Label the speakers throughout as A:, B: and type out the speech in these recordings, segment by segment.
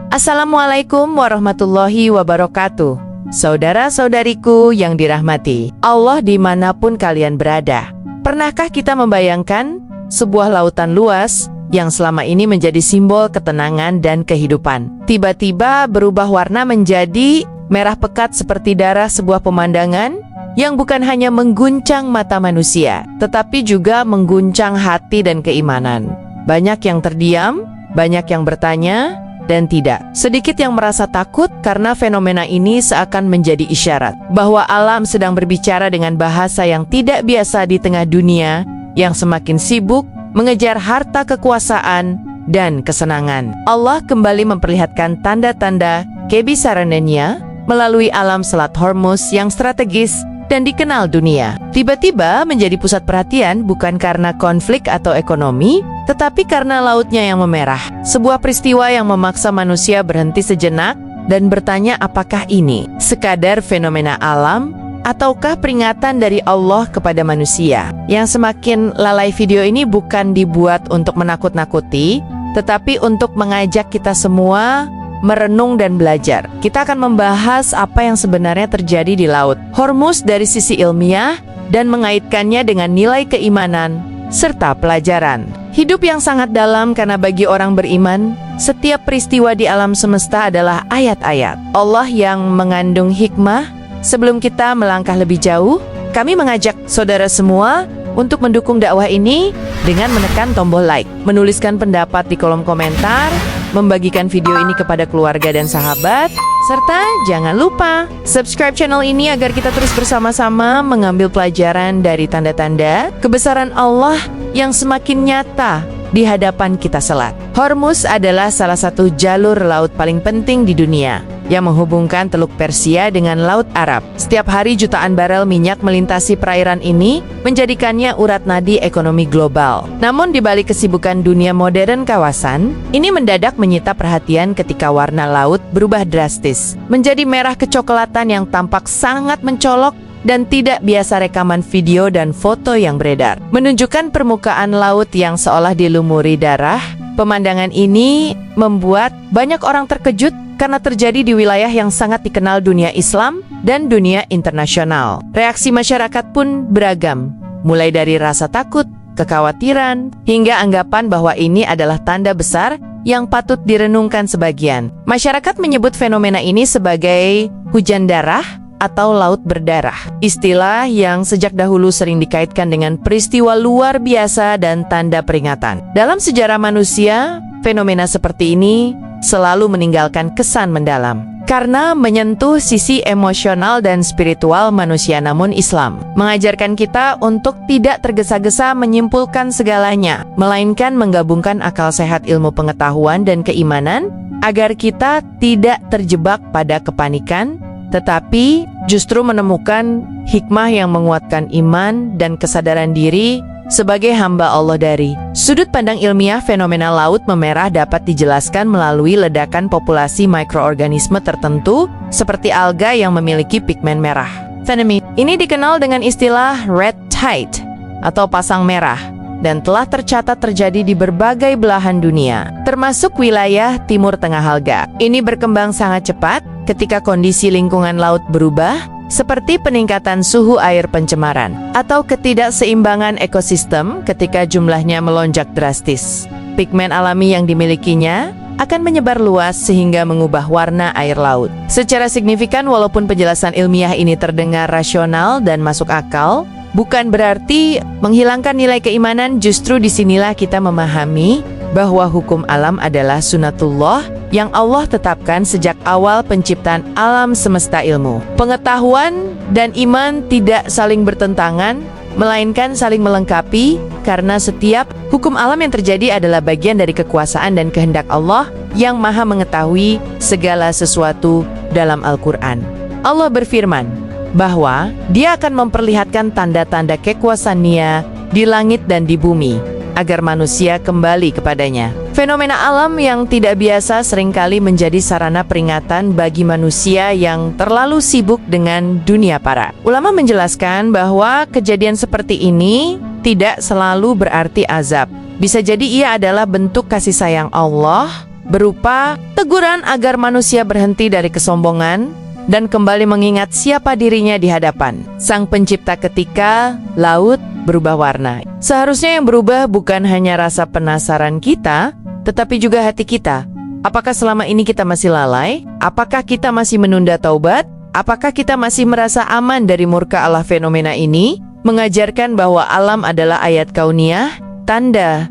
A: Assalamualaikum warahmatullahi wabarakatuh. Saudara-saudariku yang dirahmati Allah dimanapun kalian berada. Pernahkah kita membayangkan sebuah lautan luas yang selama ini menjadi simbol ketenangan dan kehidupan tiba-tiba berubah warna menjadi merah pekat seperti darah, sebuah pemandangan yang bukan hanya mengguncang mata manusia, tetapi juga mengguncang hati dan keimanan. Banyak yang terdiam, banyak yang bertanya, dan tidak sedikit yang merasa takut karena fenomena ini seakan menjadi isyarat bahwa alam sedang berbicara dengan bahasa yang tidak biasa di tengah dunia yang semakin sibuk mengejar harta kekuasaan dan kesenangan. Allah kembali memperlihatkan tanda-tanda kebesarannya melalui alam Selat Hormuz yang strategis dan dikenal dunia. Tiba-tiba menjadi pusat perhatian bukan karena konflik atau ekonomi, tetapi karena lautnya yang memerah. Sebuah peristiwa yang memaksa manusia berhenti sejenak dan bertanya, apakah ini sekadar fenomena alam ataukah peringatan dari Allah kepada manusia? Yang semakin lalai, video ini bukan dibuat untuk menakut-nakuti, tetapi untuk mengajak kita semua merenung dan belajar. Kita akan membahas apa yang sebenarnya terjadi di Laut Hormuz dari sisi ilmiah dan mengaitkannya dengan nilai keimanan serta pelajaran hidup yang sangat dalam, karena bagi orang beriman, setiap peristiwa di alam semesta adalah ayat-ayat Allah yang mengandung hikmah. Sebelum kita melangkah lebih jauh, kami mengajak saudara semua untuk mendukung dakwah ini dengan menekan tombol like, menuliskan pendapat di kolom komentar, membagikan video ini kepada keluarga dan sahabat, serta jangan lupa subscribe channel ini agar kita terus bersama-sama mengambil pelajaran dari tanda-tanda kebesaran Allah yang semakin nyata di hadapan kita. Selat Hormuz adalah salah satu jalur laut paling penting di dunia yang menghubungkan Teluk Persia dengan Laut Arab. Setiap hari jutaan barel minyak melintasi perairan ini, menjadikannya urat nadi ekonomi global. Namun di balik kesibukan dunia modern kawasan, ini mendadak menyita perhatian ketika warna laut berubah drastis, menjadi merah kecoklatan yang tampak sangat mencolok dan tidak biasa. Rekaman video dan foto yang beredar menunjukkan permukaan laut yang seolah dilumuri darah. Pemandangan ini membuat banyak orang terkejut karena terjadi di wilayah yang sangat dikenal dunia Islam dan dunia internasional. Reaksi masyarakat pun beragam, mulai dari rasa takut, kekhawatiran, hingga anggapan bahwa ini adalah tanda besar yang patut direnungkan. Sebagian masyarakat menyebut fenomena ini sebagai hujan darah atau laut berdarah, istilah yang sejak dahulu sering dikaitkan dengan peristiwa luar biasa dan tanda peringatan. Dalam sejarah manusia, fenomena seperti ini selalu meninggalkan kesan mendalam karena menyentuh sisi emosional dan spiritual manusia. Namun Islam mengajarkan kita untuk tidak tergesa-gesa menyimpulkan segalanya, melainkan menggabungkan akal sehat, ilmu pengetahuan, dan keimanan agar kita tidak terjebak pada kepanikan, tetapi justru menemukan hikmah yang menguatkan iman dan kesadaran diri sebagai hamba Allah. Dari sudut pandang ilmiah, fenomena laut memerah dapat dijelaskan melalui ledakan populasi mikroorganisme tertentu seperti alga yang memiliki pigmen merah. Fenomena ini dikenal dengan istilah red tide atau pasang merah dan telah tercatat terjadi di berbagai belahan dunia, termasuk wilayah Timur Tengah. Alga ini berkembang sangat cepat ketika kondisi lingkungan laut berubah, seperti peningkatan suhu air, pencemaran, atau ketidakseimbangan ekosistem. Ketika jumlahnya melonjak drastis, pigmen alami yang dimilikinya akan menyebar luas sehingga mengubah warna air laut secara signifikan. Walaupun penjelasan ilmiah ini terdengar rasional dan masuk akal, bukan berarti menghilangkan nilai keimanan. Justru disinilah kita memahami bahwa hukum alam adalah sunatullah yang Allah tetapkan sejak awal penciptaan alam semesta. Ilmu, pengetahuan, dan iman tidak saling bertentangan, melainkan saling melengkapi, karena setiap hukum alam yang terjadi adalah bagian dari kekuasaan dan kehendak Allah yang maha mengetahui segala sesuatu. Dalam Al-Quran, Allah berfirman bahwa Dia akan memperlihatkan tanda-tanda kekuasaannya di langit dan di bumi agar manusia kembali kepadanya. Fenomena alam yang tidak biasa seringkali menjadi sarana peringatan bagi manusia yang terlalu sibuk dengan dunia. Para ulama menjelaskan bahwa kejadian seperti ini tidak selalu berarti azab. Bisa jadi ia adalah bentuk kasih sayang Allah berupa teguran agar manusia berhenti dari kesombongan dan kembali mengingat siapa dirinya di hadapan Sang Pencipta ketika laut berubah warna. Seharusnya yang berubah bukan hanya rasa penasaran kita, tetapi juga hati kita. Apakah selama ini kita masih lalai? Apakah kita masih menunda taubat? Apakah kita masih merasa aman dari murka Allah? Fenomena ini mengajarkan bahwa alam adalah ayat kauniyah, tanda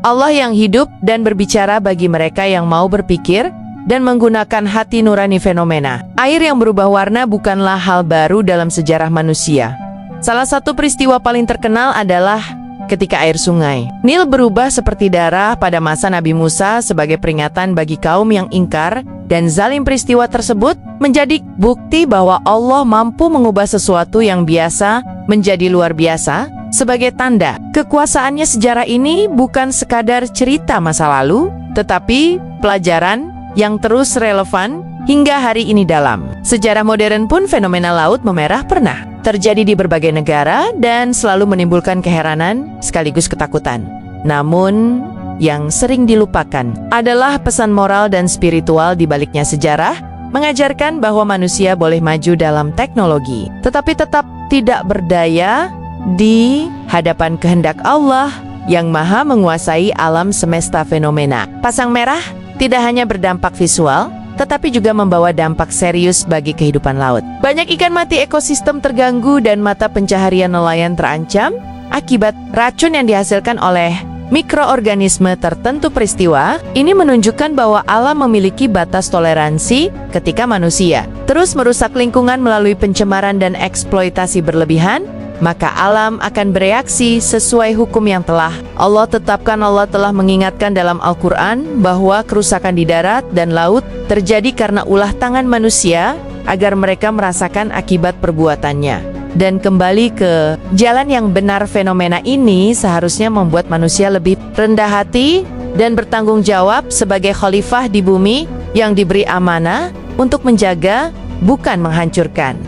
A: Allah yang hidup dan berbicara bagi mereka yang mau berpikir dan menggunakan hati nurani. Fenomena air yang berubah warna bukanlah hal baru dalam sejarah manusia. Salah satu peristiwa paling terkenal adalah ketika air sungai Nil berubah seperti darah pada masa Nabi Musa sebagai peringatan bagi kaum yang ingkar dan zalim. Peristiwa tersebut menjadi bukti bahwa Allah mampu mengubah sesuatu yang biasa menjadi luar biasa. Sebagai tanda kekuasaannya, sejarah ini bukan sekadar cerita masa lalu, tetapi pelajaran yang terus relevan hingga hari ini. Dalam sejarah modern pun fenomena laut memerah pernah terjadi di berbagai negara dan selalu menimbulkan keheranan sekaligus ketakutan. Namun yang sering dilupakan adalah pesan moral dan spiritual di baliknya. Sejarah mengajarkan bahwa manusia boleh maju dalam teknologi, tetapi tetap tidak berdaya di hadapan kehendak Allah yang maha menguasai alam semesta. Fenomena pasang merah tidak hanya berdampak visual, tetapi juga membawa dampak serius bagi kehidupan laut. Banyak ikan mati, ekosistem terganggu, dan mata pencaharian nelayan terancam akibat racun yang dihasilkan oleh mikroorganisme tertentu. Peristiwa ini menunjukkan bahwa alam memiliki batas toleransi. Ketika manusia terus merusak lingkungan melalui pencemaran dan eksploitasi berlebihan, maka alam akan bereaksi sesuai hukum yang telah Allah tetapkan. Allah telah mengingatkan dalam Al-Quran bahwa kerusakan di darat dan laut terjadi karena ulah tangan manusia agar mereka merasakan akibat perbuatannya dan kembali ke jalan yang benar. Fenomena ini seharusnya membuat manusia lebih rendah hati dan bertanggung jawab sebagai khalifah di bumi yang diberi amanah untuk menjaga, bukan menghancurkan.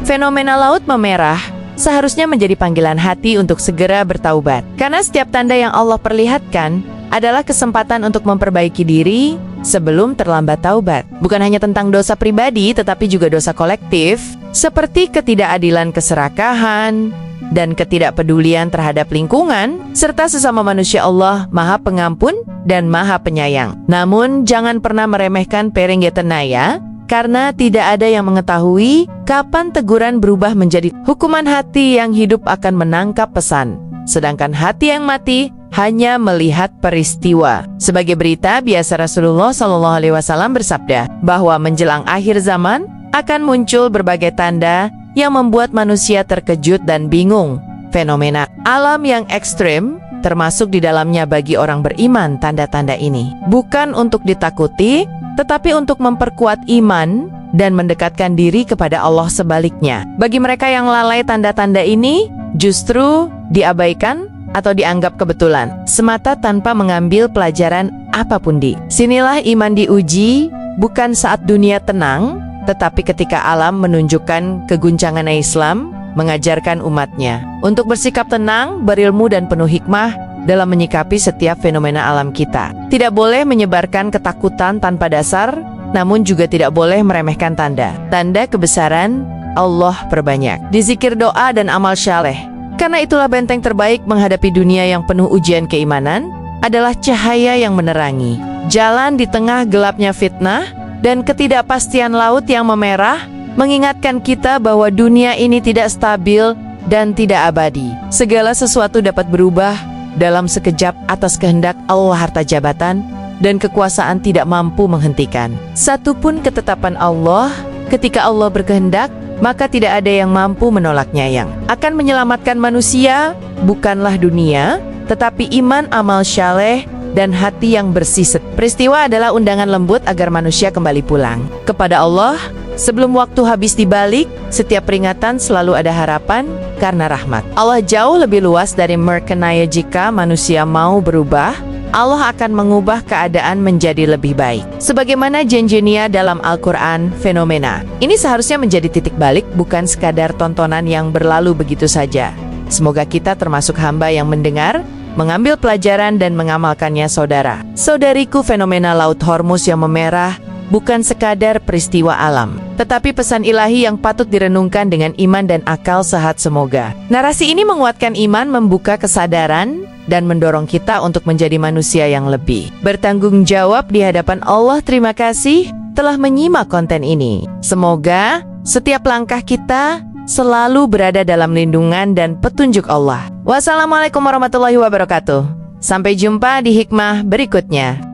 A: Fenomena laut memerah seharusnya menjadi panggilan hati untuk segera bertaubat. Karena setiap tanda yang Allah perlihatkan adalah kesempatan untuk memperbaiki diri sebelum terlambat taubat. Bukan hanya tentang dosa pribadi, tetapi juga dosa kolektif, seperti ketidakadilan, keserakahan, dan ketidakpedulian terhadap lingkungan, serta sesama manusia. Allah Maha Pengampun dan Maha Penyayang. Namun, jangan pernah meremehkan Perenggetenaya, karena tidak ada yang mengetahui kapan teguran berubah menjadi hukuman. Hati yang hidup akan menangkap pesan, sedangkan hati yang mati hanya melihat peristiwa. Sebagai berita biasa, Rasulullah SAW bersabda bahwa menjelang akhir zaman akan muncul berbagai tanda yang membuat manusia terkejut dan bingung. Fenomena alam yang ekstrem termasuk di dalamnya bagi orang beriman. Tanda-tanda ini bukan untuk ditakuti, tetapi untuk memperkuat iman dan mendekatkan diri kepada Allah. Sebaliknya, bagi mereka yang lalai, tanda-tanda ini justru diabaikan atau dianggap kebetulan semata tanpa mengambil pelajaran apapun. Di sinilah iman diuji, bukan saat dunia tenang, tetapi ketika alam menunjukkan keguncangan. Islam mengajarkan umatnya untuk bersikap tenang, berilmu, dan penuh hikmah dalam menyikapi setiap fenomena alam kita. Tidak boleh menyebarkan ketakutan tanpa dasar, namun juga tidak boleh meremehkan tanda kebesaran Allah. Perbanyak dizikir, doa, dan amal syaleh, karena itulah benteng terbaik menghadapi dunia yang penuh ujian. Keimanan adalah cahaya yang menerangi jalan di tengah gelapnya fitnah dan ketidakpastian laut yang memerah, mengingatkan kita bahwa dunia ini tidak stabil dan tidak abadi. Segala sesuatu dapat berubah dalam sekejap atas kehendak Allah. Harta, jabatan, dan kekuasaan tidak mampu menghentikan satupun ketetapan Allah. Ketika Allah berkehendak, maka tidak ada yang mampu menolaknya. Yang akan menyelamatkan manusia bukanlah dunia, tetapi iman, amal syaleh, dan hati yang bersih. Peristiwa adalah undangan lembut agar manusia kembali pulang kepada Allah. Sebelum waktu habis dibalik, setiap peringatan selalu ada harapan karena rahmat Allah jauh lebih luas dari merkenaya. Jika manusia mau berubah, Allah akan mengubah keadaan menjadi lebih baik. Sebagaimana janjinya dalam Al-Quran, fenomena ini seharusnya menjadi titik balik, bukan sekadar tontonan yang berlalu begitu saja. Semoga kita termasuk hamba yang mendengar mengambil pelajaran dan mengamalkannya saudara. Saudariku, fenomena Laut Hormuz yang memerah bukan sekadar peristiwa alam, tetapi pesan ilahi yang patut direnungkan dengan iman dan akal sehat semoga. Narasi ini menguatkan iman, membuka kesadaran, dan mendorong kita untuk menjadi manusia yang lebih bertanggung jawab di hadapan Allah. Terima kasih telah menyimak konten ini. Semoga setiap langkah kita selalu berada dalam lindungan dan petunjuk Allah. Wassalamualaikum warahmatullahi wabarakatuh. Sampai jumpa di hikmah berikutnya.